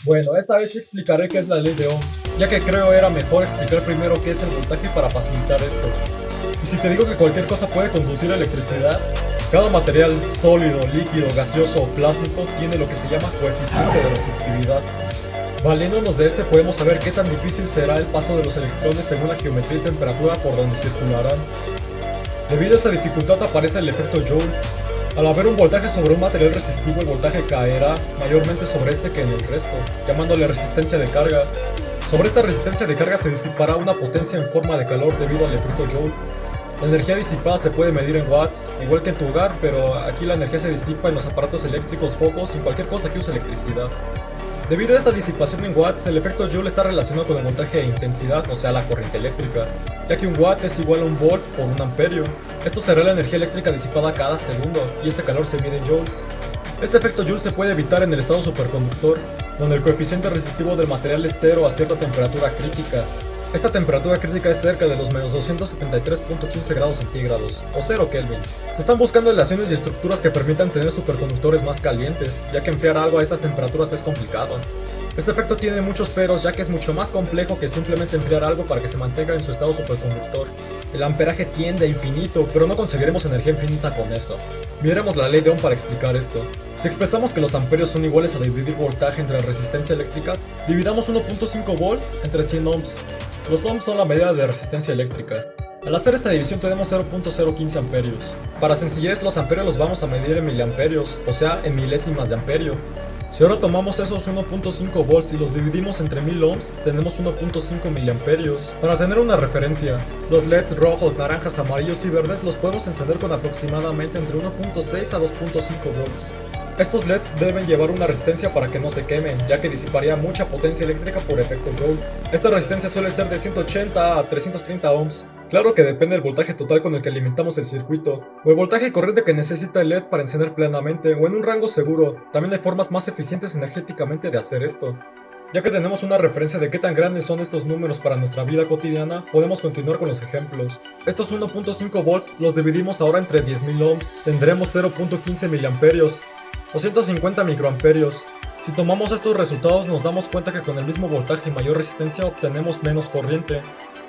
Bueno, esta vez sí explicaré qué es la ley de Ohm, ya que creo era mejor explicar primero qué es el voltaje para facilitar esto. Y si te digo que cualquier cosa puede conducir electricidad, cada material sólido, líquido, gaseoso o plásmico tiene lo que se llama coeficiente de resistividad. Valiéndonos de este podemos saber qué tan difícil será el paso de los electrones según la geometría y temperatura por donde circularán. Debido a esta dificultad aparece el efecto Joule. Al haber un voltaje sobre un material resistivo, el voltaje caerá mayormente sobre este que en el resto, llamándole resistencia de carga. Sobre esta resistencia de carga se disipará una potencia en forma de calor debido al efecto Joule. La energía disipada se puede medir en watts, igual que en tu hogar, pero aquí la energía se disipa en los aparatos eléctricos, focos y en cualquier cosa que use electricidad. Debido a esta disipación en watts, el efecto Joule está relacionado con el voltaje e intensidad, o sea la corriente eléctrica, ya que un watt es igual a un volt por un amperio. Esto será la energía eléctrica disipada cada segundo, y este calor se mide en joules. Este efecto Joule se puede evitar en el estado superconductor, donde el coeficiente resistivo del material es 0 a cierta temperatura crítica. Esta temperatura crítica es cerca de los menos 273.15 grados centígrados, o 0 Kelvin. Se están buscando aleaciones y estructuras que permitan tener superconductores más calientes, ya que enfriar algo a estas temperaturas es complicado. Este efecto tiene muchos peros, ya que es mucho más complejo que simplemente enfriar algo para que se mantenga en su estado superconductor. El amperaje tiende a infinito, pero no conseguiremos energía infinita con eso. Miremos la ley de Ohm para explicar esto. Si expresamos que los amperios son iguales a dividir voltaje entre resistencia eléctrica, dividamos 1.5 volts entre 100 ohms. Los ohms son la medida de resistencia eléctrica. Al hacer esta división tenemos 0.015 amperios. Para sencillez, los amperios los vamos a medir en miliamperios, o sea, en milésimas de amperio. Si ahora tomamos esos 1.5 volts y los dividimos entre 1000 ohms, tenemos 1.5 miliamperios. Para tener una referencia, los LEDs rojos, naranjas, amarillos y verdes los podemos encender con aproximadamente entre 1.6 a 2.5 volts. Estos LEDs deben llevar una resistencia para que no se quemen, ya que disiparía mucha potencia eléctrica por efecto Joule. Esta resistencia suele ser de 180 a 330 ohms. Claro que depende del voltaje total con el que alimentamos el circuito, o el voltaje corriente que necesita el LED para encender plenamente, o en un rango seguro. También hay formas más eficientes energéticamente de hacer esto. Ya que tenemos una referencia de qué tan grandes son estos números para nuestra vida cotidiana, podemos continuar con los ejemplos. Estos 1.5 volts los dividimos ahora entre 10.000 ohms, tendremos 0.15 miliamperios o 150 microamperios. Si tomamos estos resultados nos damos cuenta que con el mismo voltaje y mayor resistencia obtenemos menos corriente.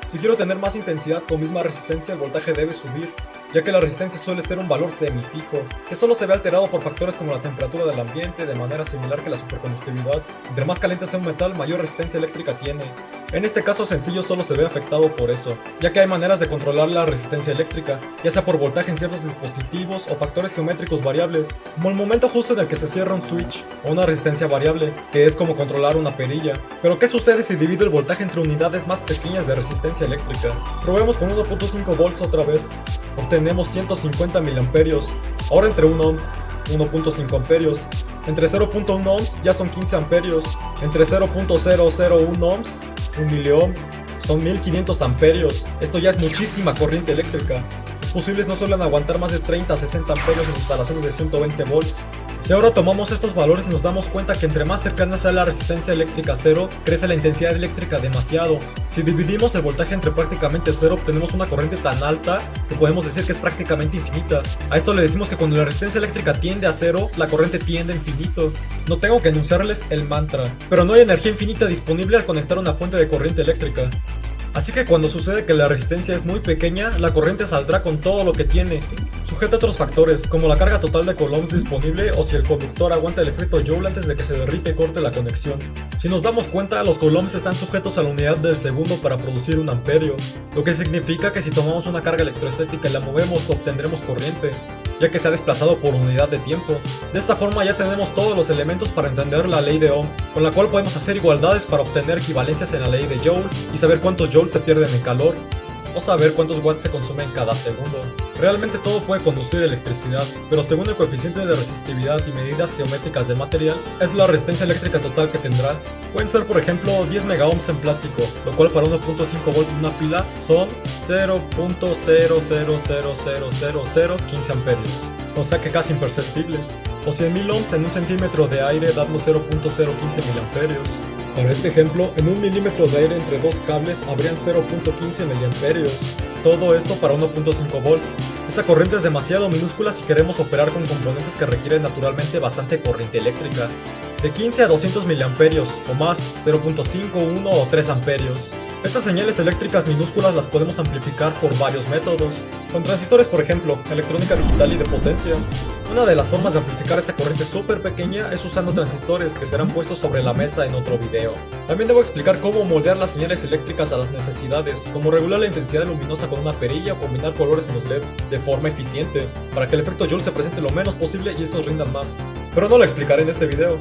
Si quiero tener más intensidad con misma resistencia, el voltaje debe subir, ya que la resistencia suele ser un valor semifijo, que solo se ve alterado por factores como la temperatura del ambiente, de manera similar que la superconductividad. Entre más caliente sea un metal, mayor resistencia eléctrica tiene. En este caso sencillo solo se ve afectado por eso, ya que hay maneras de controlar la resistencia eléctrica, ya sea por voltaje en ciertos dispositivos o factores geométricos variables, como el momento justo en el que se cierra un switch, o una resistencia variable, que es como controlar una perilla. Pero ¿qué sucede si divido el voltaje entre unidades más pequeñas de resistencia eléctrica? Probemos con 1.5 volts otra vez. Obtenemos 150 miliamperios. Ahora entre 1 ohm, 1.5 amperios. Entre 0.1 ohms ya son 15 amperios. Entre 0.001 ohms, 1 miliohm, son 1500 amperios. Esto ya es muchísima corriente eléctrica. Los fusibles no suelen aguantar más de 30 a 60 amperios en instalaciones de 120 volts. Si ahora tomamos estos valores nos damos cuenta que entre más cercana sea la resistencia eléctrica a cero, crece la intensidad eléctrica demasiado. Si dividimos el voltaje entre prácticamente cero, obtenemos una corriente tan alta que podemos decir que es prácticamente infinita. A esto le decimos que cuando la resistencia eléctrica tiende a cero, la corriente tiende a infinito. No tengo que enunciarles el mantra, pero no hay energía infinita disponible al conectar una fuente de corriente eléctrica. Así que cuando sucede que la resistencia es muy pequeña, la corriente saldrá con todo lo que tiene, sujeta a otros factores, como la carga total de coulombs disponible o si el conductor aguanta el efecto Joule antes de que se derrite y corte la conexión. Si nos damos cuenta, los coulombs están sujetos a la unidad del segundo para producir un amperio, lo que significa que si tomamos una carga electrostática y la movemos obtendremos corriente, ya que se ha desplazado por unidad de tiempo. De esta forma ya tenemos todos los elementos para entender la ley de Ohm, con la cual podemos hacer igualdades para obtener equivalencias en la ley de Joule y saber cuántos joules se pierden en calor, o saber cuántos watts se consumen cada segundo. Realmente todo puede conducir electricidad, pero según el coeficiente de resistividad y medidas geométricas del material, es la resistencia eléctrica total que tendrá. Pueden ser por ejemplo 10 megaohms en plástico, lo cual para 1.5 volts de una pila son 0.0000015 amperios, o sea que casi imperceptible. O 100.000 ohms en un centímetro de aire damos 0.015 miliamperios. Para este ejemplo, en un milímetro de aire entre dos cables habrían 0.15 miliamperios. Todo esto para 1.5 volts. Esta corriente es demasiado minúscula si queremos operar con componentes que requieren naturalmente bastante corriente eléctrica. de 15 a 200 miliamperios o más, 0.5, 1 o 3 amperios. Estas señales eléctricas minúsculas las podemos amplificar por varios métodos, con transistores por ejemplo, electrónica digital y de potencia. Una de las formas de amplificar esta corriente súper pequeña es usando transistores que serán puestos sobre la mesa en otro video. También debo explicar cómo moldear las señales eléctricas a las necesidades, como regular la intensidad luminosa con una perilla o combinar colores en los LEDs de forma eficiente, para que el efecto Joule se presente lo menos posible y estos rindan más. Pero no lo explicaré en este video.